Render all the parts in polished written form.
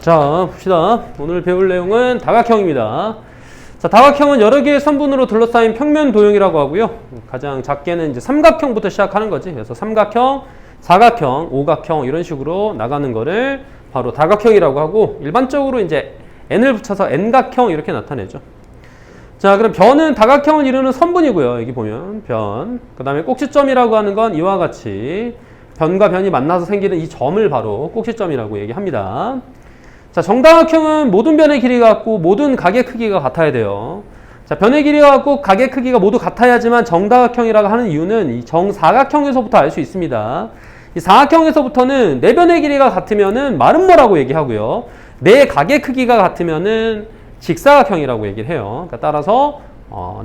자, 봅시다. 오늘 배울 내용은 다각형입니다. 자, 다각형은 여러 개의 선분으로 둘러싸인 평면 도형이라고 하고요. 가장 작게는 이제 삼각형부터 시작하는 거지. 그래서 삼각형, 사각형, 오각형 이런 식으로 나가는 거를 바로 다각형이라고 하고, 일반적으로 이제 n을 붙여서 n각형 이렇게 나타내죠. 자, 그럼 변은 다각형을 이루는 선분이고요. 여기 보면 변. 그 다음에 꼭지점이라고 하는 건 이와 같이 변과 변이 만나서 생기는 이 점을 바로 꼭지점이라고 얘기합니다. 자, 정다각형은 모든 변의 길이가 같고 모든 각의 크기가 같아야 돼요. 자, 변의 길이가 같고 각의 크기가 모두 같아야지만 정다각형이라고 하는 이유는 이 정사각형에서부터 알 수 있습니다. 이 사각형에서부터는 네 변의 길이가 같으면은 마름모라고 얘기하고요. 네 각의 크기가 같으면은 직사각형이라고 얘기를 해요. 그러니까 따라서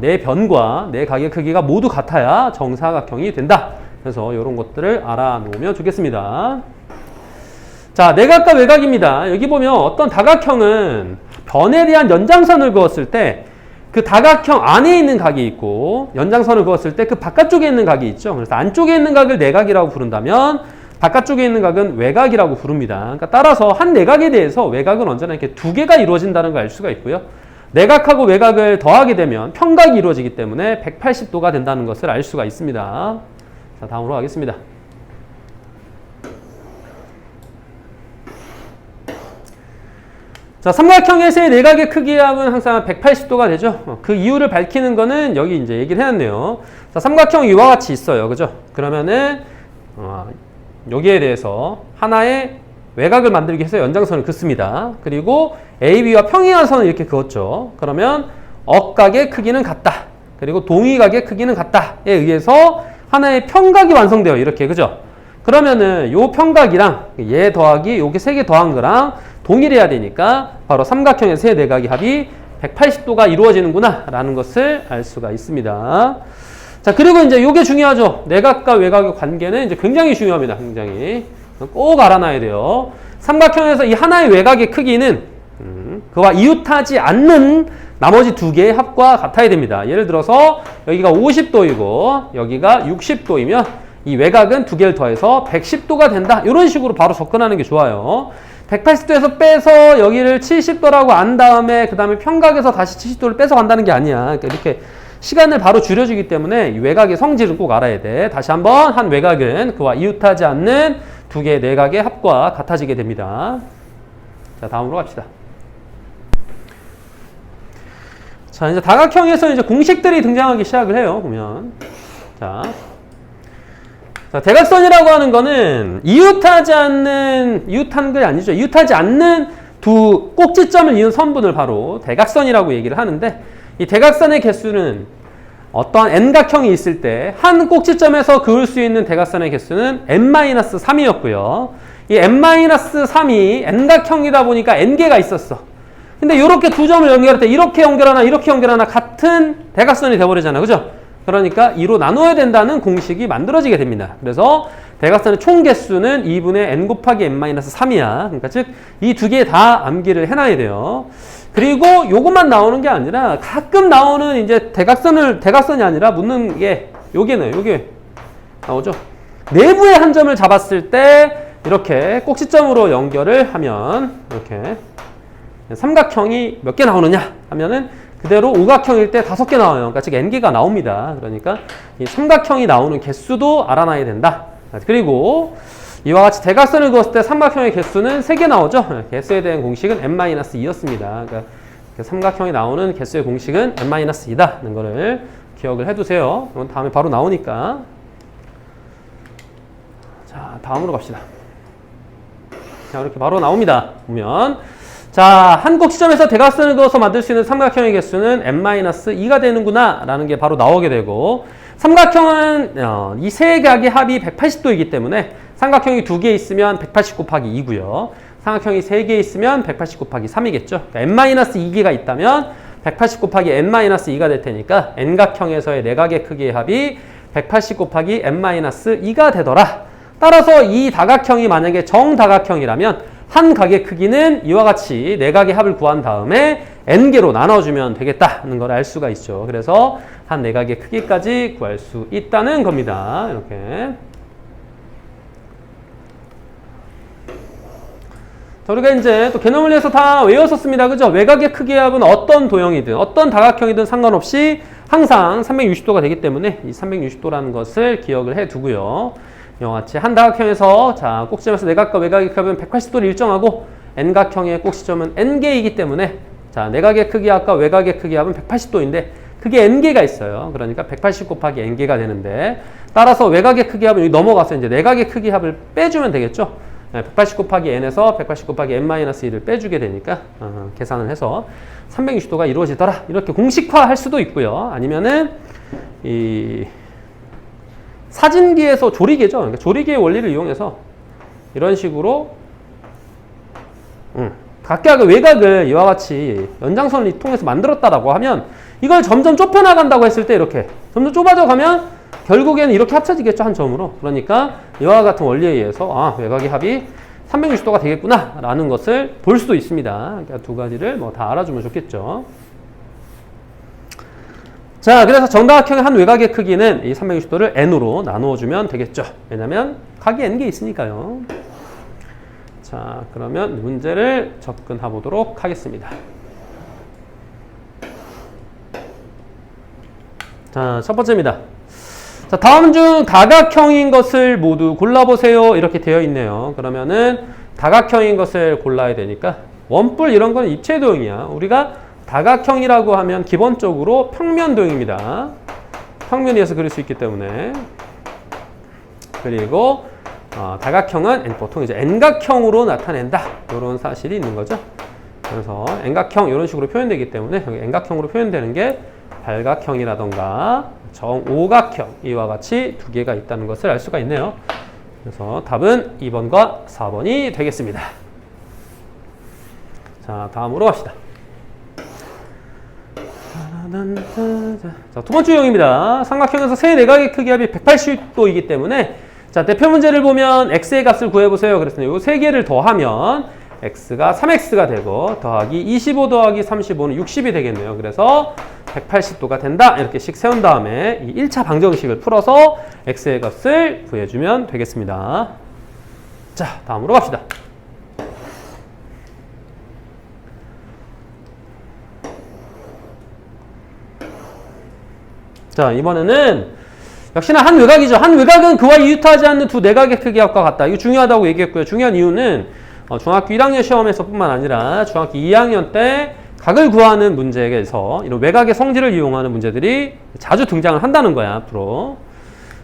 네 변과 네 각의 크기가 모두 같아야 정사각형이 된다. 그래서 이런 것들을 알아놓으면 좋겠습니다. 자, 내각과 외각입니다. 여기 보면 어떤 다각형은 변에 대한 연장선을 그었을 때 그 다각형 안에 있는 각이 있고, 연장선을 그었을 때 그 바깥쪽에 있는 각이 있죠. 그래서 안쪽에 있는 각을 내각이라고 부른다면 바깥쪽에 있는 각은 외각이라고 부릅니다. 그러니까 따라서 한 내각에 대해서 외각은 언제나 이렇게 두 개가 이루어진다는 걸 알 수가 있고요. 내각하고 외각을 더하게 되면 평각이 이루어지기 때문에 180도가 된다는 것을 알 수가 있습니다. 자, 다음으로 가겠습니다. 자, 삼각형에서의 내각의 크기합은 항상 180도가 되죠. 그 이유를 밝히는 거는 여기 이제 얘기를 해놨네요. 자, 삼각형이 이와 같이 있어요. 그죠? 그러면은, 여기에 대해서 하나의 외곽을 만들기 위해서 연장선을 긋습니다. 그리고 AB와 평행한 선을 이렇게 그었죠. 그러면 억각의 크기는 같다. 그리고 동위각의 크기는 같다에 의해서 하나의 평각이 완성돼요. 이렇게. 그죠? 그러면은 요 평각이랑 얘 더하기 요게 세 개 더한 거랑 동일해야 되니까 바로 삼각형의 세 내각의 합이 180도가 이루어지는구나 라는 것을 알 수가 있습니다. 자, 그리고 이제 요게 중요하죠. 내각과 외각의 관계는 이제 굉장히 중요합니다. 굉장히. 꼭 알아놔야 돼요. 삼각형에서 이 하나의 외각의 크기는 그와 이웃하지 않는 나머지 두 개의 합과 같아야 됩니다. 예를 들어서 여기가 50도이고 여기가 60도이면 이 외각은 두 개를 더해서 110도가 된다. 이런 식으로 바로 접근하는 게 좋아요. 180도에서 빼서 여기를 70도라고 안 다음에 그 다음에 평각에서 다시 70도를 빼서 간다는 게 아니야. 그러니까 이렇게 시간을 바로 줄여주기 때문에 이 외각의 성질은 꼭 알아야 돼. 다시 한번 한 외각은 그와 이웃하지 않는 두 개의 내각의 합과 같아지게 됩니다. 자, 다음으로 갑시다. 자, 이제 다각형에서 이제 공식들이 등장하기 시작을 해요. 보면. 자, 대각선이라고 하는 거는 이웃하지 않는, 이웃한 게 아니죠. 이웃하지 않는 두 꼭지점을 이은 선분을 바로 대각선이라고 얘기를 하는데, 이 대각선의 개수는 어떠한 n각형이 있을 때 한 꼭지점에서 그을 수 있는 대각선의 개수는 n-3이었고요. 이 n-3이 n각형이다 보니까 n개가 있었어. 근데 이렇게 두 점을 연결할 때 이렇게 연결하나 같은 대각선이 돼버리잖아. 그죠? 그러니까 2로 나눠야 된다는 공식이 만들어지게 됩니다. 그래서 대각선의 총 개수는 2분의 n 곱하기 n-3이야. 그러니까 즉 이 두 개 다 암기를 해놔야 돼요. 그리고 요것만 나오는 게 아니라 가끔 나오는 이제 대각선이 아니라 묻는 게 요게 나오죠. 내부의 한 점을 잡았을 때 이렇게 꼭지점으로 연결을 하면 이렇게 삼각형이 몇 개 나오느냐 하면은 그대로 오각형일 때 5개 나와요. 그러니까 즉 n개가 나옵니다. 그러니까 이 삼각형이 나오는 개수도 알아놔야 된다. 그리고 이와 같이 대각선을 그었을 때 삼각형의 개수는 3개 나오죠. 개수에 대한 공식은 n-2였습니다. 그러니까 삼각형이 나오는 개수의 공식은 n-2다는 거를 기억을 해두세요. 그럼 다음에 바로 나오니까. 자, 다음으로 갑시다. 자, 이렇게 바로 나옵니다. 보면 자, 한 꼭지점에서 대각선을 그어서 만들 수 있는 삼각형의 개수는 n-2가 되는구나 라는 게 바로 나오게 되고, 삼각형은 이 세 각의 합이 180도이기 때문에 삼각형이 2개 있으면 180 곱하기 2고요. 삼각형이 3개 있으면 180 곱하기 3이겠죠. 그러니까 n-2개가 있다면 180 곱하기 n-2가 될 테니까 n각형에서의 내각의 크기의 합이 180 곱하기 n-2가 되더라. 따라서 이 다각형이 만약에 정다각형이라면 한 각의 크기는 이와 같이 내각의 합을 구한 다음에 n개로 나눠주면 되겠다는 걸 알 수가 있죠. 그래서 한 내각의 크기까지 구할 수 있다는 겁니다. 이렇게. 자, 우리가 이제 또 개념을 위해서 다 외웠었습니다. 그죠? 외곽의 크기의 합은 어떤 도형이든 어떤 다각형이든 상관없이 항상 360도가 되기 때문에 이 360도라는 것을 기억을 해 두고요. 이와 같이 한 다각형에서 자, 꼭지점에서 내각과 외곽의 합은 180도를 일정하고 N각형의 꼭지점은 N개이기 때문에 자, 내각의 크기 합과 외곽의 크기 합은 180도인데 그게 N개가 있어요. 그러니까 180 곱하기 N개가 되는데 따라서 외곽의 크기 합은 여기 넘어가서 이제 내각의 크기 합을 빼주면 되겠죠. 180 곱하기 N에서 180 곱하기 N-1을 빼주게 되니까 계산을 해서 360도가 이루어지더라. 이렇게 공식화할 수도 있고요. 아니면은 이 사진기에서 조리개죠. 그러니까 조리개의 원리를 이용해서 이런 식으로 각각의 외곽을 이와 같이 연장선을 통해서 만들었다라고 하면 이걸 점점 좁혀나간다고 했을 때 이렇게 점점 좁아져 가면 결국에는 이렇게 합쳐지겠죠, 한 점으로. 그러니까 이와 같은 원리에 의해서 외곽의 합이 360도가 되겠구나 라는 것을 볼 수도 있습니다. 그러니까 두 가지를 뭐 다 알아주면 좋겠죠. 자, 그래서 정다각형의 한 외곽의 크기는 이 360도를 n으로 나누어주면 되겠죠. 왜냐면 각이 n개 있으니까요. 자, 그러면 문제를 접근해 보도록 하겠습니다. 자, 첫 번째입니다. 자, 다음 중 다각형인 것을 모두 골라보세요. 이렇게 되어 있네요. 그러면은 다각형인 것을 골라야 되니까 원뿔 이런 건 입체 도형이야. 우리가 다각형이라고 하면 기본적으로 평면 도형입니다. 평면 위에서 그릴 수 있기 때문에. 그리고 다각형은 보통 이제 N각형으로 나타낸다. 이런 사실이 있는 거죠. 그래서 N각형 이런 식으로 표현되기 때문에 여기 N각형으로 표현되는 게 발각형이라던가 정오각형 이와 같이 두 개가 있다는 것을 알 수가 있네요. 그래서 답은 2번과 4번이 되겠습니다. 자, 다음으로 갑시다. 자, 두 번째 유형입니다. 삼각형에서 세 내각의 크기 합이 180도이기 때문에 자, 대표 문제를 보면 x의 값을 구해보세요. 그랬더니 이 세 개를 더하면 x가 3x가 되고 더하기 25 더하기 35는 60이 되겠네요. 그래서 180도가 된다. 이렇게 식 세운 다음에 이 1차 방정식을 풀어서 x의 값을 구해주면 되겠습니다. 자, 다음으로 갑시다. 자, 이번에는 역시나 한 외곽이죠. 한 외곽은 그와 이웃하지 않는 두 내각의 크기 합과 같다. 이거 중요하다고 얘기했고요. 중요한 이유는 중학교 1학년 시험에서 뿐만 아니라 중학교 2학년 때 각을 구하는 문제에서 이런 외곽의 성질을 이용하는 문제들이 자주 등장을 한다는 거야, 앞으로.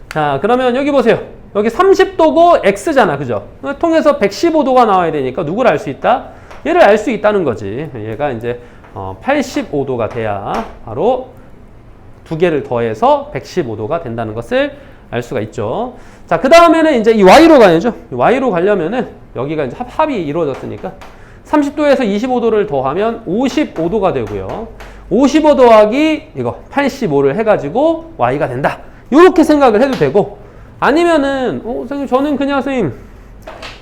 자, 그러면 여기 보세요. 여기 30도고 x잖아, 그죠? 통해서 115도가 나와야 되니까 누구를 알 수 있다? 얘를 알 수 있다는 거지. 얘가 이제 85도가 돼야 바로 두 개를 더해서 115도가 된다는 것을 알 수가 있죠. 자, 그 다음에는 이제 이 y로 가야죠. y로 가려면은 여기가 이제 합이 이루어졌으니까 30도에서 25도를 더하면 55도가 되고요. 55 더하기 이거 85를 해가지고 y가 된다. 이렇게 생각을 해도 되고, 아니면은 선생님 저는 그냥 선생님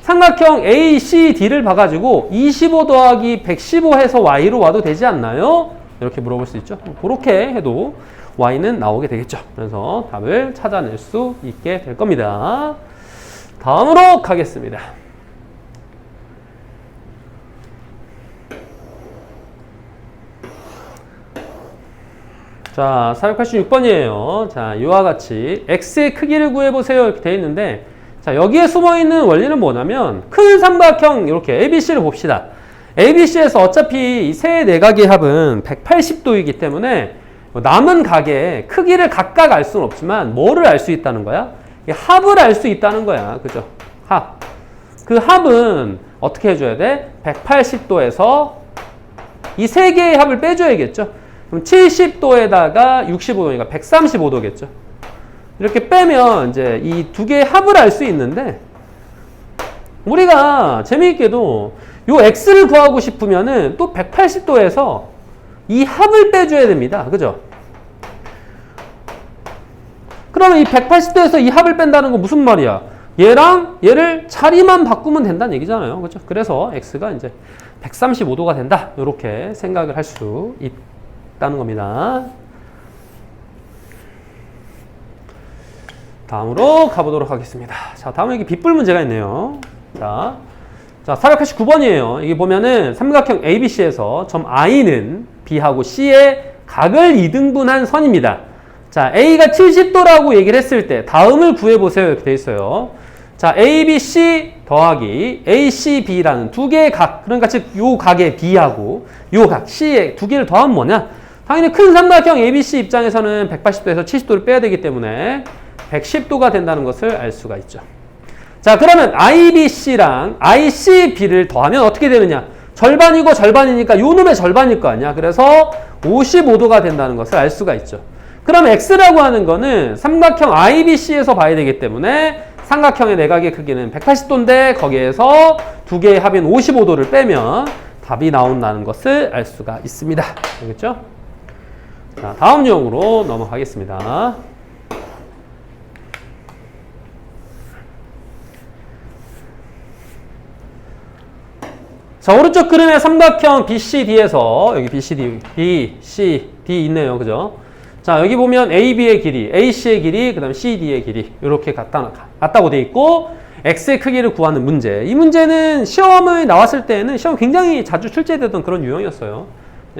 삼각형 ACD를 봐가지고 25 더하기 115 해서 y로 와도 되지 않나요? 이렇게 물어볼 수 있죠. 그렇게 해도 y는 나오게 되겠죠. 그래서 답을 찾아낼 수 있게 될 겁니다. 다음으로 가겠습니다. 자, 486번이에요. 자, 이와 같이 x의 크기를 구해보세요. 이렇게 되어 있는데, 자, 여기에 숨어있는 원리는 뭐냐면, 큰 삼각형, 이렇게 ABC를 봅시다. ABC에서 어차피 이 세 내각의 합은 180도이기 때문에, 남은 각의 크기를 각각 알 수는 없지만, 뭐를 알 수 있다는 거야? 이 합을 알 수 있다는 거야. 그죠? 합. 그 합은 어떻게 해줘야 돼? 180도에서 이 세 개의 합을 빼줘야겠죠? 그럼 70도에다가 65도니까 135도겠죠. 이렇게 빼면 이제 이 두 개의 합을 알 수 있는데, 우리가 재미있게도 요 x를 구하고 싶으면은 또 180도에서 이 합을 빼줘야 됩니다. 그죠? 그러면 이 180도에서 이 합을 뺀다는 건 무슨 말이야? 얘랑 얘를 자리만 바꾸면 된다는 얘기잖아요. 그죠? 그래서 x가 이제 135도가 된다. 이렇게 생각을 할 수 있다는 겁니다. 다음으로 가보도록 하겠습니다. 자, 다음에 여기 빗불 문제가 있네요. 자, 자, 489번이에요. 이게 보면은 삼각형 ABC에서 점 I는 B하고 C의 각을 이등분한 선입니다. 자, A가 70도라고 얘기를 했을 때 다음을 구해보세요. 이렇게 돼 있어요. 자, ABC 더하기 ACB라는 두 개의 각, 그러니까 즉 요 각의 B하고 요 각 C의 두 개를 더하면 뭐냐? 당연히 큰 삼각형 ABC 입장에서는 180도에서 70도를 빼야 되기 때문에 110도가 된다는 것을 알 수가 있죠. 자, 그러면 IBC랑 ICB를 더하면 어떻게 되느냐? 절반이고 절반이니까 요 놈의 절반일 거 아니야. 그래서 55도가 된다는 것을 알 수가 있죠. 그럼 X라고 하는 거는 삼각형 IBC에서 봐야 되기 때문에 삼각형의 내각의 크기는 180도인데 거기에서 두 개의 합인 55도를 빼면 답이 나온다는 것을 알 수가 있습니다. 알겠죠? 자, 다음 유형으로 넘어가겠습니다. 자, 오른쪽 그림의 삼각형 BCD에서 여기 BCD, BCD 있네요. 그죠? 자, 여기 보면 AB의 길이, AC의 길이, 그 다음에 CD의 길이 이렇게 같다고 돼 있고 X의 크기를 구하는 문제. 이 문제는 시험을 나왔을 때는 시험 굉장히 자주 출제되던 그런 유형이었어요.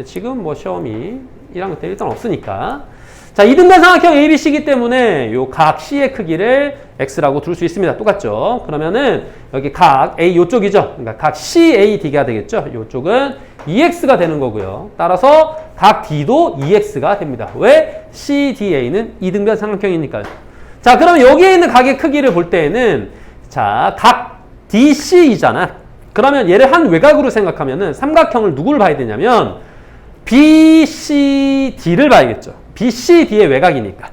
지금 뭐 시험이 1학년 때 일단 없으니까. 자, 이등변 삼각형 ABC이기 때문에 요 각 C의 크기를 X라고 둘 수 있습니다. 똑같죠? 그러면은 여기 각 A 요쪽이죠? 그러니까 각 CAD가 되겠죠? 요쪽은 EX가 되는 거고요. 따라서 각 D도 EX가 됩니다. 왜? CDA는 이등변 삼각형이니까요. 자, 그러면 여기에 있는 각의 크기를 볼 때에는 자, 각 DC이잖아. 그러면 얘를 한 외곽으로 생각하면은 삼각형을 누구를 봐야 되냐면 BCD를 봐야겠죠. BCD의 외곽이니까.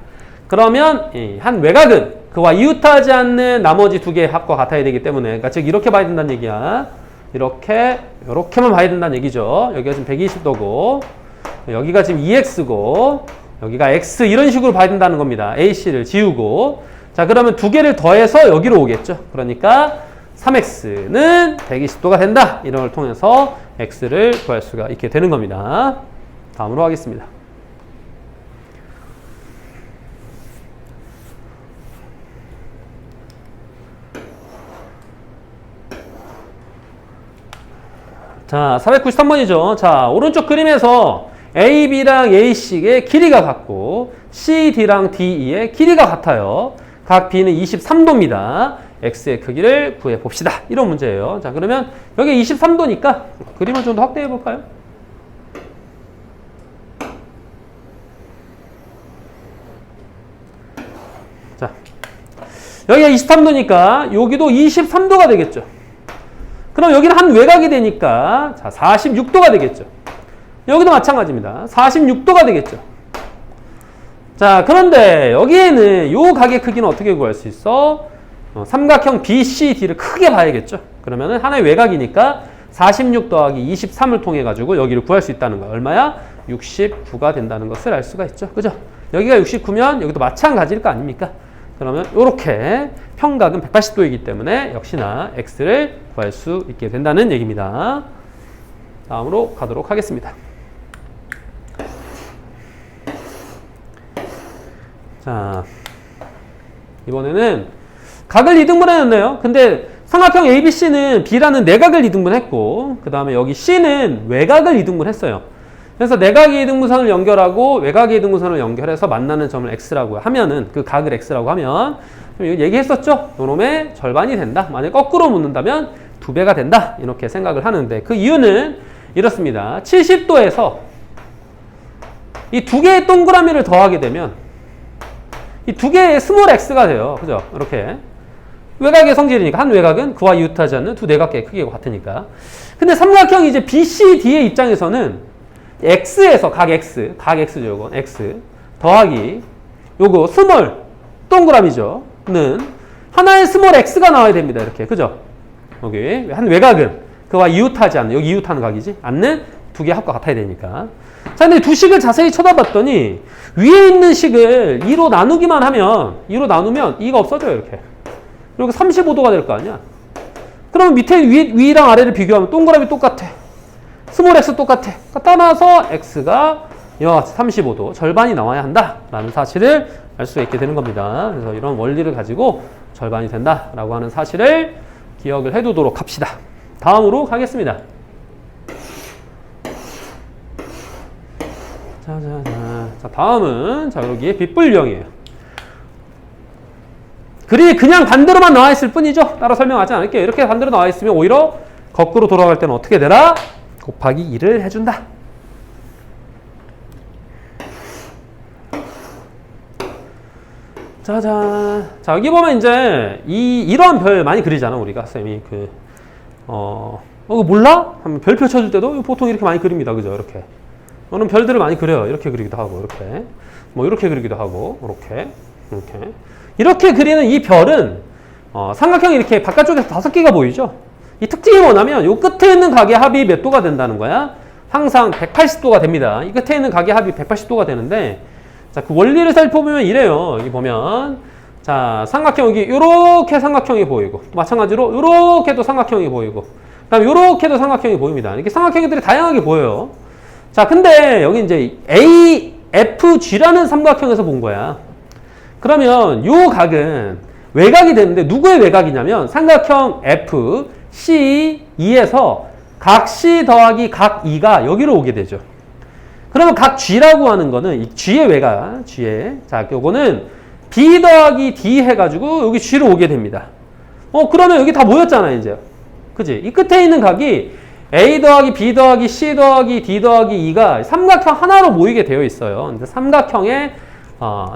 그러면 한 외곽은 그와 이웃하지 않는 나머지 두 개의 합과 같아야 되기 때문에, 그러니까 즉 이렇게 봐야 된다는 얘기야. 이렇게만 봐야 된다는 얘기죠. 여기가 지금 120도고 여기가 지금 EX고 여기가 X 이런 식으로 봐야 된다는 겁니다. AC를 지우고. 자, 그러면 두 개를 더해서 여기로 오겠죠. 그러니까 3X는 120도가 된다. 이런 걸 통해서 X를 구할 수가 있게 되는 겁니다. 다음으로 하겠습니다. 자, 493번이죠. 자, 오른쪽 그림에서 AB랑 AC의 길이가 같고 CD랑 DE의 길이가 같아요. 각 B는 23도입니다. X의 크기를 구해봅시다. 이런 문제예요. 자, 그러면 여기 23도니까 그림을 좀 더 확대해 볼까요? 자, 여기가 23도니까 여기도 23도가 되겠죠. 그럼 여기는 한 외곽이 되니까 자, 46도가 되겠죠. 여기도 마찬가지입니다. 46도가 되겠죠. 자, 그런데 여기에는 요 각의 크기는 어떻게 구할 수 있어? 삼각형 BCD를 크게 봐야겠죠. 그러면은 하나의 외곽이니까 46 더하기 23을 통해 가지고 여기를 구할 수 있다는 거야. 얼마야? 69가 된다는 것을 알 수가 있죠. 그죠? 여기가 69면 여기도 마찬가지일 거 아닙니까? 그러면 이렇게 평각은 180도이기 때문에 역시나 X를 구할 수 있게 된다는 얘기입니다. 다음으로 가도록 하겠습니다. 자, 이번에는 각을 이등분해놨네요. 근데 삼각형 ABC는 B라는 내각을 이등분했고 그 다음에 여기 C는 외곽을 이등분했어요. 그래서 내각의 이등분선을 연결하고 외곽의 이등분선을 연결해서 만나는 점을 X라고 하면은 그 각을 X라고 하면 얘기했었죠? 요놈의 절반이 된다. 만약 거꾸로 묻는다면 2배가 된다. 이렇게 생각을 하는데 그 이유는 이렇습니다. 70도에서 이 두 개의 동그라미를 더하게 되면 이 두 개의 스몰 x가 돼요. 그죠? 이렇게. 외곽의 성질이니까 한 외곽은 그와 이웃하지 않는 두 내각계의 크기가 같으니까. 근데 삼각형 이제 BCD의 입장에서는 x에서 각 x죠. 요건 x 더하기 요거 스몰 동그라미죠. 는 하나의 스몰 x가 나와야 됩니다. 이렇게. 그죠? 여기 한 외곽은 그와 이웃하지 않는, 여기 이웃하는 각이지 않는 두 개의 합과 같아야 되니까. 자, 근데 두 식을 자세히 쳐다봤더니 위에 있는 식을 2로 나누기만 하면 2로 나누면 2가 없어져요. 이렇게. 그리고 35도가 될 거 아니야. 그러면 밑에 위랑 아래를 비교하면 동그라미 똑같아. 스몰 x 똑같아. 따라서 x가 이와 같이 35도 절반이 나와야 한다라는 사실을 알 수 있게 되는 겁니다. 그래서 이런 원리를 가지고 절반이 된다라고 하는 사실을 기억을 해두도록 합시다. 다음으로 가겠습니다. 자, 다음은 자 여기에 빗불 유형이에요. 글이 그냥 반대로만 나와 있을 뿐이죠. 따로 설명하지 않을게요. 이렇게 반대로 나와 있으면 오히려 거꾸로 돌아갈 때는 어떻게 되라? 곱하기 2를 해준다. 짜잔. 자, 여기 보면 이제 이러한 별 많이 그리잖아, 우리가. 쌤이 그거 몰라? 하면 별표 쳐줄 때도 보통 이렇게 많이 그립니다. 그죠? 이렇게. 저는 별들을 많이 그려요. 이렇게 그리기도 하고, 이렇게. 뭐, 이렇게 그리기도 하고, 이렇게 그리는 이 별은, 삼각형이 이렇게 바깥쪽에서 5개가 보이죠? 이 특징이 뭐냐면, 요 끝에 있는 각의 합이 몇 도가 된다는 거야? 항상 180도가 됩니다. 이 끝에 있는 각의 합이 180도가 되는데, 자, 그 원리를 살펴보면 이래요. 여기 보면. 자, 삼각형, 여기 요렇게 삼각형이 보이고, 마찬가지로 요렇게도 삼각형이 보이고, 그 다음에 요렇게도 삼각형이 보입니다. 이렇게 삼각형들이 다양하게 보여요. 자, 근데 여기 이제 AFG라는 삼각형에서 본 거야. 그러면 요 각은 외곽이 되는데 누구의 외곽이냐면 삼각형 FCE에서 각 C 더하기 각 E가 여기로 오게 되죠. 그러면 각 G라고 하는 거는 이 G의 외곽, G의. 자, 요거는 B 더하기 D 해가지고 여기 G로 오게 됩니다. 그러면 여기 다 모였잖아, 이제. 그지? 이 끝에 있는 각이 A 더하기 B 더하기 C 더하기 D 더하기 E가 삼각형 하나로 모이게 되어 있어요. 근데 삼각형의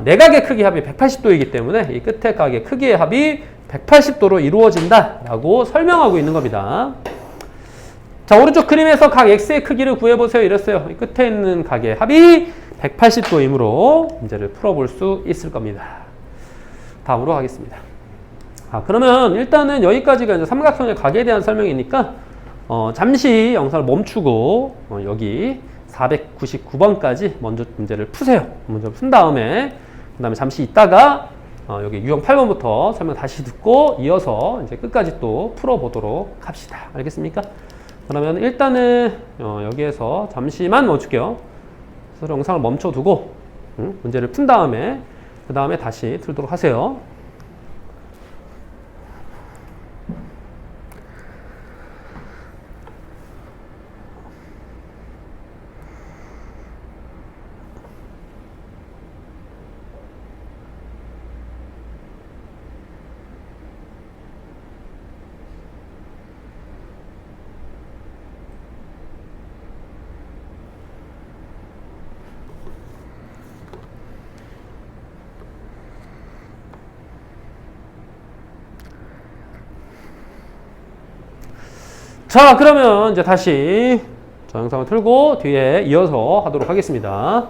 내각의 크기 합이 180도이기 때문에 이 끝에 각의 크기의 합이 180도로 이루어진다라고 설명하고 있는 겁니다. 자, 오른쪽 그림에서 각 X의 크기를 구해보세요. 이랬어요. 이 끝에 있는 각의 합이 180도이므로 문제를 풀어볼 수 있을 겁니다. 다음으로 가겠습니다. 그러면 일단은 여기까지가 이제 삼각형의 각에 대한 설명이니까 잠시 영상을 멈추고 여기 499번까지 먼저 문제를 푸세요. 먼저 푼 다음에 그 다음에 잠시 있다가 여기 유형 8번부터 설명 다시 듣고 이어서 이제 끝까지 또 풀어보도록 합시다. 알겠습니까? 그러면 일단은 여기에서 잠시만 멈출게요. 그래서 영상을 멈춰두고 문제를 푼 다음에 그 다음에 다시 틀도록 하세요. 자, 그러면 이제 다시 영상을 틀고 뒤에 이어서 하도록 하겠습니다.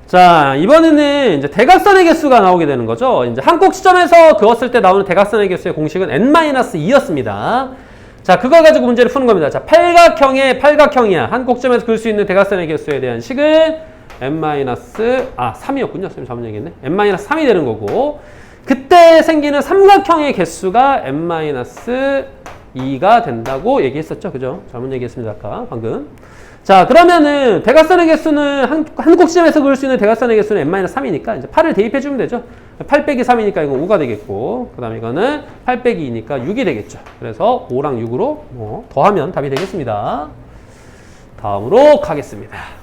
자, 이번에는 이제 대각선의 개수가 나오게 되는 거죠. 이제 한 꼭 지점에서 그었을 때 나오는 대각선의 개수의 공식은 n-2였습니다. 자, 그걸 가지고 문제를 푸는 겁니다. 자, 팔각형이야. 한 꼭점에서 그을 수 있는 대각선의 개수에 대한 식은 n-3이었군요. 선생님 잘못 얘기했네. n-3이 되는 거고, 그때 생기는 삼각형의 개수가 n-2가 된다고 얘기했었죠. 그죠? 잘못 얘기했습니다. 아까 방금. 자, 그러면은 대각선의 개수는 한 꼭지점에서 그을 수 있는 대각선의 개수는 n-3이니까 이제 8을 대입해 주면 되죠. 8 빼기 3이니까 이건 5가 되겠고, 그 다음에 이거는 8 빼기 2니까 6이 되겠죠. 그래서 5랑 6으로 더하면 답이 되겠습니다. 다음으로 가겠습니다.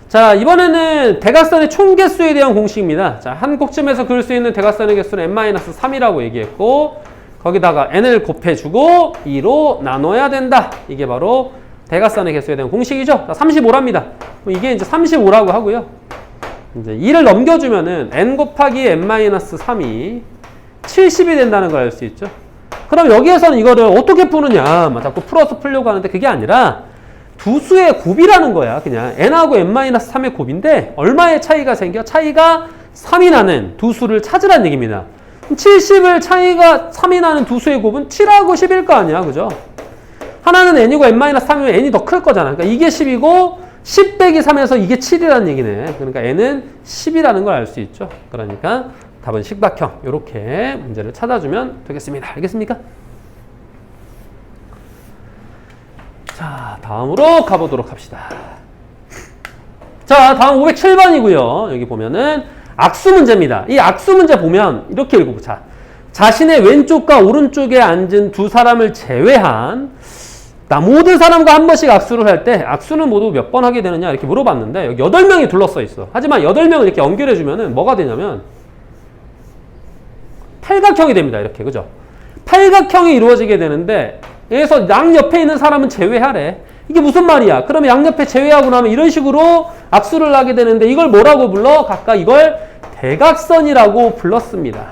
자, 이번에는 대각선의 총 개수에 대한 공식입니다. 자, 한 꼭점에서 그을 수 있는 대각선의 개수는 n-3이라고 얘기했고, 거기다가 n을 곱해주고 2로 나눠야 된다. 이게 바로 대각선의 개수에 대한 공식이죠. 자, 35랍니다. 이게 이제 35라고 하고요. 이제 2를 넘겨주면은 n 곱하기 n-3이 70이 된다는 걸 알 수 있죠. 그럼 여기에서는 이거를 어떻게 푸느냐, 자꾸 풀어서 풀려고 하는데 그게 아니라 두 수의 곱이라는 거야. 그냥 n하고 n-3의 곱인데 얼마의 차이가 생겨? 차이가 3이 나는 두 수를 찾으라는 얘기입니다. 70을 차이가 3이 나는 두 수의 곱은 7하고 10일 거 아니야. 그죠? 하나는 n이고 n-3이면 n이 더 클 거잖아. 그러니까 이게 10이고 10 빼기 3에서 이게 7이라는 얘기네. 그러니까 n은 10이라는 걸 알 수 있죠. 그러니까 답은 식박형. 이렇게 문제를 찾아주면 되겠습니다. 알겠습니까? 자, 다음으로 가보도록 합시다. 자, 다음 507번이고요. 여기 보면은 악수 문제입니다. 이 악수 문제 보면 이렇게 읽어보자. 자신의 왼쪽과 오른쪽에 앉은 두 사람을 제외한 모든 사람과 한 번씩 악수를 할 때 악수는 모두 몇 번 하게 되느냐 이렇게 물어봤는데 여기 8명이 둘러싸 있어. 하지만 8명을 이렇게 연결해주면은 뭐가 되냐면 팔각형이 됩니다. 이렇게. 그죠? 팔각형이 이루어지게 되는데 여기서 양옆에 있는 사람은 제외하래. 이게 무슨 말이야? 그러면 양옆에 제외하고 나면 이런 식으로 악수를 하게 되는데 이걸 뭐라고 불러? 각각 이걸 대각선이라고 불렀습니다.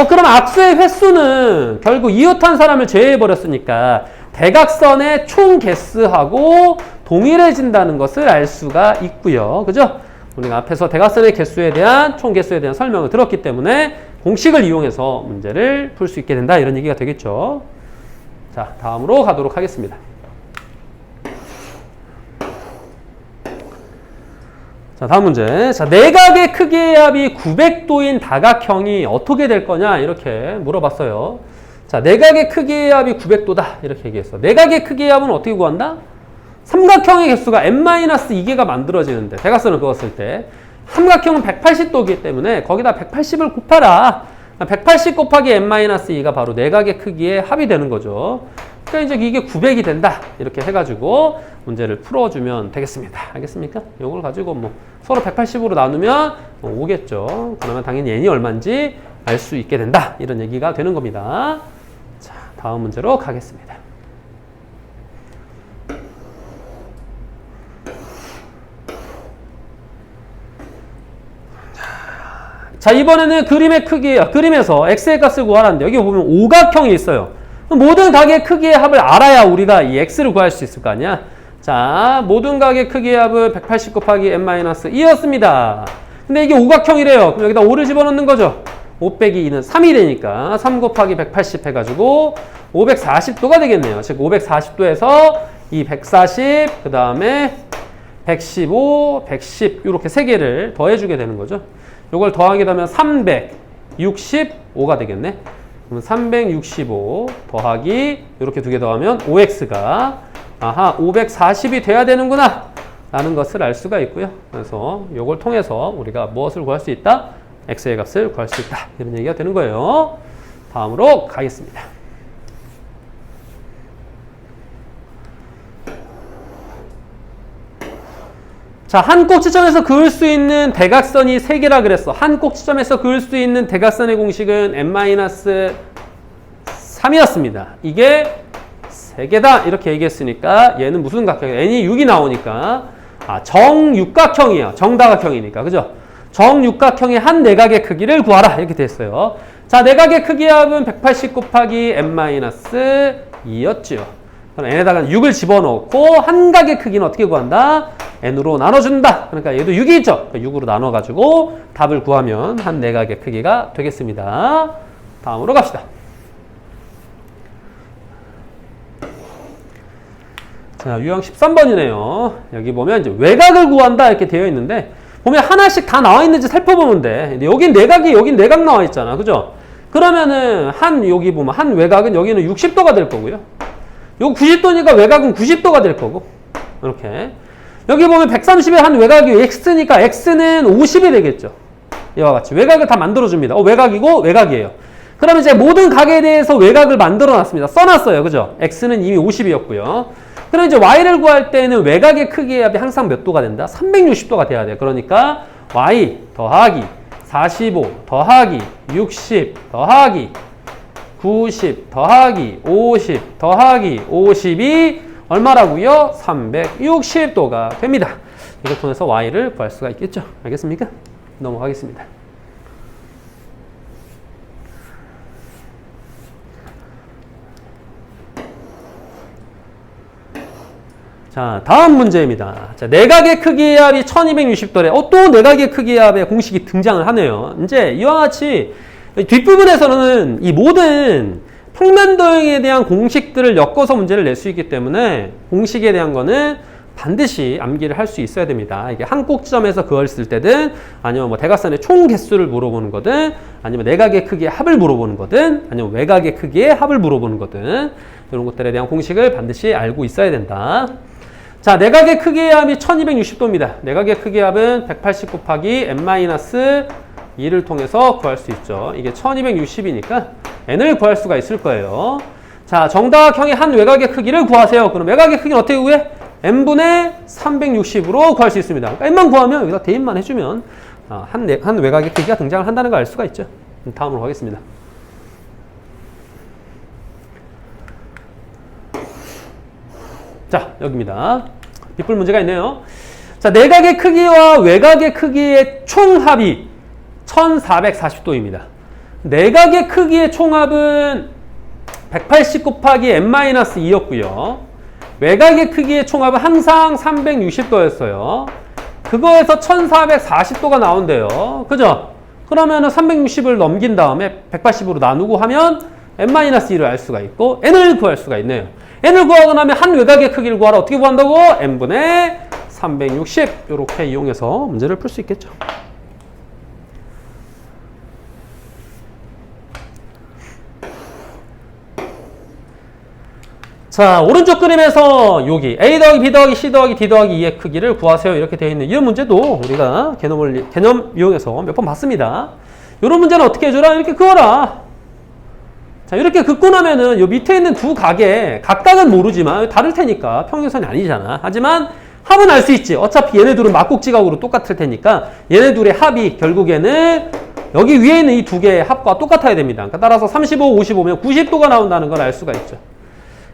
그럼 악수의 횟수는 결국 이웃한 사람을 제외해버렸으니까 대각선의 총 개수하고 동일해진다는 것을 알 수가 있고요. 그죠? 우리가 앞에서 대각선의 개수에 대한 총 개수에 대한 설명을 들었기 때문에 공식을 이용해서 문제를 풀 수 있게 된다. 이런 얘기가 되겠죠. 자, 다음으로 가도록 하겠습니다. 자, 다음 문제. 자, 내각의 크기의 합이 900도인 다각형이 어떻게 될 거냐? 이렇게 물어봤어요. 자, 내각의 크기의 합이 900도다. 이렇게 얘기했어. 내각의 크기의 합은 어떻게 구한다? 삼각형의 개수가 n-2개가 만들어지는데, 대각선을 그었을 때, 삼각형은 180도이기 때문에 거기다 180을 곱하라. 180 곱하기 n-2가 바로 내각의 크기의 합이 되는 거죠. 그러니까 이제 이게 900이 된다. 이렇게 해가지고 문제를 풀어주면 되겠습니다. 알겠습니까? 이걸 가지고 뭐 서로 180으로 나누면 5겠죠. 그러면 당연히 n이 얼마인지 알 수 있게 된다. 이런 얘기가 되는 겁니다. 자, 다음 문제로 가겠습니다. 자, 이번에는 그림의 크기, 그림에서 x의 값을 구하라는데 여기 보면 오각형이 있어요. 모든 각의 크기의 합을 알아야 우리가 이 x를 구할 수 있을 거 아니야? 자, 모든 각의 크기의 합은 180 곱하기 n-2였습니다. 근데 이게 오각형이래요. 그럼 여기다 5를 집어넣는 거죠. 5 빼기 2는 3이 되니까 3 곱하기 180 해가지고 540도가 되겠네요. 즉 540도에서 이 140, 그 다음에 115, 110 이렇게 세 개를 더해주게 되는 거죠. 이걸 더하게 되면 365가 되겠네. 그럼 365 더하기 이렇게 두 개 더하면 5x가 540이 돼야 되는구나 라는 것을 알 수가 있고요. 그래서 이걸 통해서 우리가 무엇을 구할 수 있다? x의 값을 구할 수 있다. 이런 얘기가 되는 거예요. 다음으로 가겠습니다. 자, 한 꼭지점에서 그을 수 있는 대각선이 3개라 그랬어. 한 꼭지점에서 그을 수 있는 대각선의 공식은 n-3이었습니다. 이게 3개다 이렇게 얘기했으니까 얘는 무슨 각형이야? n이 6이 나오니까 정육각형이야. 정다각형이니까. 그죠? 정육각형의 한 내각의 크기를 구하라 이렇게 됐어요. 자, 내각의 크기의 합은 180 곱하기 n-2였죠. 그럼 n에다가 6을 집어넣고 한 각의 크기는 어떻게 구한다? n으로 나눠준다. 그러니까 얘도 6이 있죠. 6으로 나눠가지고 답을 구하면 한 내각의 크기가 되겠습니다. 다음으로 갑시다. 자, 유형 13번이네요. 여기 보면 이제 외곽을 구한다 이렇게 되어 있는데 보면 하나씩 다 나와 있는지 살펴보면 돼. 근데 여긴 내각이 여긴 내각 나와 있잖아. 그죠? 그러면은 여기 보면 한 외곽은 여기는 60도가 될 거고요. 요거 90도니까 외곽은 90도가 될 거고. 이렇게. 여기 보면 130의 한 외곽이 x니까 x는 50이 되겠죠. 이와 같이 외곽을 다 만들어줍니다. 외곽이고 외곽이에요. 그러면 이제 모든 각에 대해서 외곽을 만들어놨습니다. 써놨어요. 그죠? x는 이미 50이었고요. 그럼 이제 y를 구할 때는 외곽의 크기의 합이 항상 몇 도가 된다? 360도가 돼야 돼요. 그러니까 y 더하기 45 더하기 60 더하기 90 더하기 50 더하기 50이 얼마라고요? 360도가 됩니다. 이걸 통해서 y를 구할 수가 있겠죠. 알겠습니까? 넘어가겠습니다. 자, 다음 문제입니다. 자, 내각의 크기의 합이 1260도래. 또 내각의 크기의 합의 공식이 등장을 하네요. 이제 이와 같이 뒷부분에서는 이 모든 평면도형에 대한 공식들을 엮어서 문제를 낼 수 있기 때문에 공식에 대한 거는 반드시 암기를 할 수 있어야 됩니다. 이게 한 꼭지점에서 그었을 때든 아니면 뭐 대각선의 총 개수를 물어보는 거든 아니면 내각의 크기의 합을 물어보는 거든 아니면 외곽의 크기의 합을 물어보는 거든 이런 것들에 대한 공식을 반드시 알고 있어야 된다. 자, 내각의 크기의 합이 1260도입니다. 내각의 크기의 합은 180 곱하기 n-2를 통해서 구할 수 있죠. 이게 1260이니까 n을 구할 수가 있을 거예요. 자, 정다각형의 한 외곽의 크기를 구하세요. 그럼 외곽의 크기는 어떻게 구해? n분의 360으로 구할 수 있습니다. 그러니까 n만 구하면 여기다 대입만 해주면 한 외곽의 크기가 등장을 한다는 걸 알 수가 있죠. 다음으로 가겠습니다. 자, 여기입니다. 빗불 문제가 있네요. 자, 내각의 크기와 외곽의 크기의 총합이 1440도입니다. 내각의 크기의 총합은 180 곱하기 n-2였고요. 외곽의 크기의 총합은 항상 360도였어요. 그거에서 1440도가 나온대요. 그죠? 그러면은 360을 넘긴 다음에 180으로 나누고 하면 n-2를 알 수가 있고 n을 구할 수가 있네요. n을 구하고 나면 한 외곽의 크기를 구하라. 어떻게 구한다고? n분의 360 이렇게 이용해서 문제를 풀 수 있겠죠. 자, 오른쪽 그림에서 여기 a 더하기 b 더하기 c 더하기 d 더하기 2의 크기를 구하세요. 이렇게 되어 있는 이런 문제도 우리가 개념 이용해서 몇 번 봤습니다. 이런 문제는 어떻게 해줘라? 이렇게 그어라. 자, 이렇게 긋고 나면은 요 밑에 있는 두 각의 각각은 모르지만 다를 테니까 평행선이 아니잖아. 하지만 합은 알 수 있지. 어차피 얘네 둘은 막곡지각으로 똑같을 테니까 얘네 둘의 합이 결국에는 여기 위에 있는 이 두 개의 합과 똑같아야 됩니다. 그러니까 따라서 35, 55면 90도가 나온다는 걸 알 수가 있죠.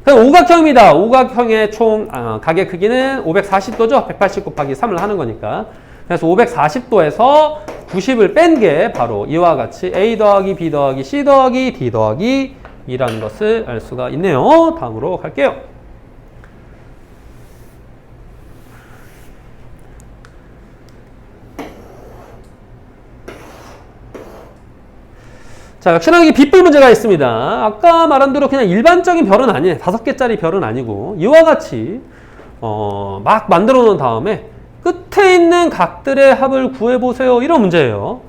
그럼 오각형입니다. 오각형의 총 각의 크기는 540도죠. 180 곱하기 3을 하는 거니까. 그래서 540도에서 90을 뺀 게 바로 이와 같이 a 더하기 b 더하기 c 더하기 d 더하기 2라는 것을 알 수가 있네요. 다음으로 갈게요. 자, 역시나 여기 빗불 문제가 있습니다. 아까 말한 대로 그냥 일반적인 별은 아니에요. 5개짜리 별은 아니고 이와 같이 막 만들어 놓은 다음에 끝에 있는 각들의 합을 구해보세요. 이런 문제예요.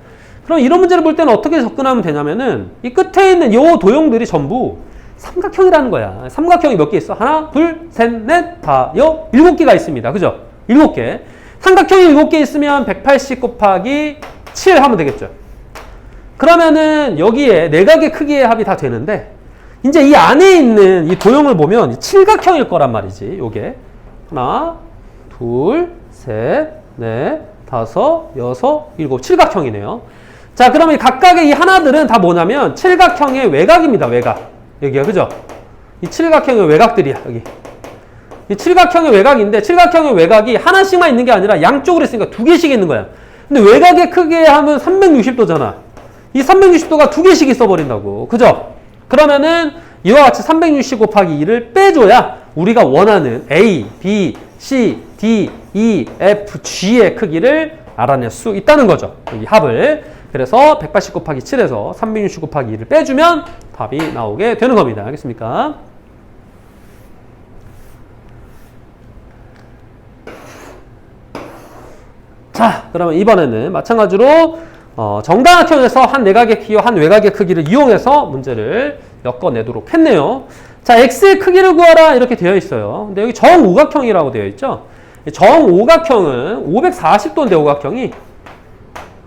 그럼 이런 문제를 볼 때는 어떻게 접근하면 되냐면은 이 끝에 있는 요 도형들이 전부 삼각형이라는 거야. 삼각형이 몇 개 있어? 하나, 둘, 셋, 넷, 다, 7개가 있습니다. 그죠? 7개. 삼각형이 7개 있으면 180 곱하기 7 하면 되겠죠. 그러면은 여기에 내각의 크기의 합이 다 되는데 이제 이 안에 있는 이 도형을 보면 칠각형일 거란 말이지. 요게 하나, 둘, 셋, 넷, 다섯, 여섯, 일곱, 칠각형이네요. 자, 그러면 각각의 이 하나들은 다 뭐냐면 칠각형의 외곽입니다. 외곽. 여기요. 그죠? 이 칠각형의 외곽들이야. 여기. 이 칠각형의 외곽인데 칠각형의 외곽이 하나씩만 있는 게 아니라 양쪽으로 있으니까 2개씩 있는 거야. 근데 외곽의 크기의 합은 360도잖아. 이 360도가 2개씩 있어버린다고. 그죠? 그러면은 이와 같이 360 곱하기 2를 빼줘야 우리가 원하는 A, B, C, D, E, F, G의 크기를 알아낼 수 있다는 거죠. 이 합을. 그래서 180 곱하기 7에서 360 곱하기 2를 빼주면 답이 나오게 되는 겁니다. 알겠습니까? 자, 그러면 이번에는 마찬가지로 정다각형에서 한 내각의 크기와 한 외곽의 크기를 이용해서 문제를 엮어내도록 했네요. 자, x의 크기를 구하라 이렇게 되어 있어요. 근데 여기 정오각형이라고 되어 있죠. 정오각형은 540도인데 오각형이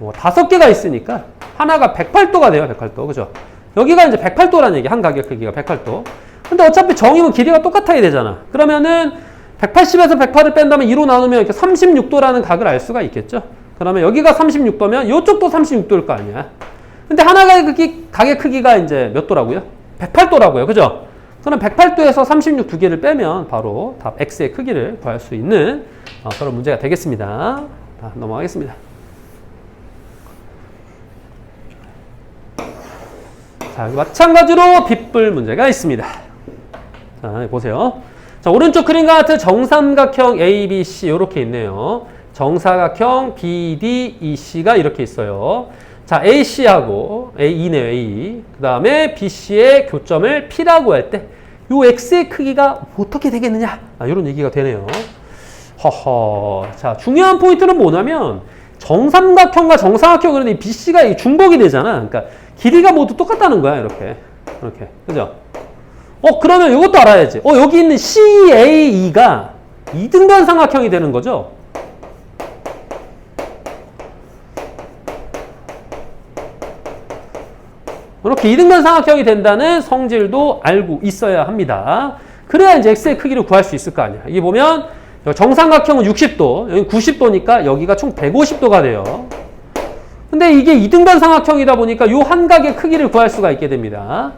5개가 있으니까 하나가 108도가 돼요. 108도. 그죠? 여기가 이제 108도라는 얘기. 한 각의 크기가 108도. 근데 어차피 정이면 길이가 똑같아야 되잖아. 그러면은 180에서 108을 뺀다면 2로 나누면 이렇게 36도라는 각을 알 수가 있겠죠. 그러면 여기가 36도면 이쪽도 36도일 거 아니야. 근데 하나의 각의 크기가 이제 몇 도라고요? 108도라고요. 그죠? 그럼 108도에서 36 두 개를 빼면 바로 답 x의 크기를 구할 수 있는 그런 문제가 되겠습니다. 자, 넘어가겠습니다. 자, 마찬가지로 빗불 문제가 있습니다. 자, 보세요. 자, 오른쪽 그림과 같은 정삼각형 ABC 이렇게 있네요. 정사각형 BDEC가 이렇게 있어요. 자, AC하고 A네요, A. 그 다음에 BC의 교점을 P라고 할 때 요 X의 크기가 어떻게 되겠느냐? 이런 얘기가 되네요. 허허. 자, 중요한 포인트는 뭐냐면 정삼각형과 정사각형 그런데 BC가 중복이 되잖아. 그러니까 길이가 모두 똑같다는 거야, 이렇게. 이렇게. 그죠? 그러면 이것도 알아야지. 여기 있는 CAE가 이등변 삼각형이 되는 거죠. 이렇게 이등변 삼각형이 된다는 성질도 알고 있어야 합니다. 그래야 이제 x의 크기를 구할 수 있을 거 아니야. 이게 보면 정삼각형은 60도, 여기 90도니까 여기가 총 150도가 돼요. 근데 이게 이등변 삼각형이다 보니까 이 한 각의 크기를 구할 수가 있게 됩니다.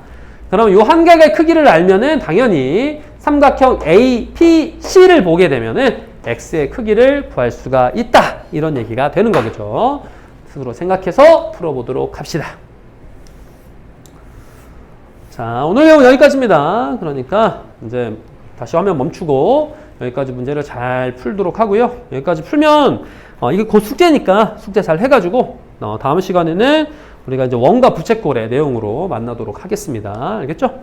그럼 이 한 각의 크기를 알면은 당연히 삼각형 APC를 보게 되면은 x의 크기를 구할 수가 있다. 이런 얘기가 되는 거겠죠. 스스로 생각해서 풀어보도록 합시다. 자, 오늘 내용 여기까지입니다. 그러니까 이제 다시 화면 멈추고 여기까지 문제를 잘 풀도록 하고요. 여기까지 풀면 이게 곧 숙제니까 숙제 잘 해가지고 다음 시간에는 우리가 이제 원과 부채꼴의 내용으로 만나도록 하겠습니다. 알겠죠?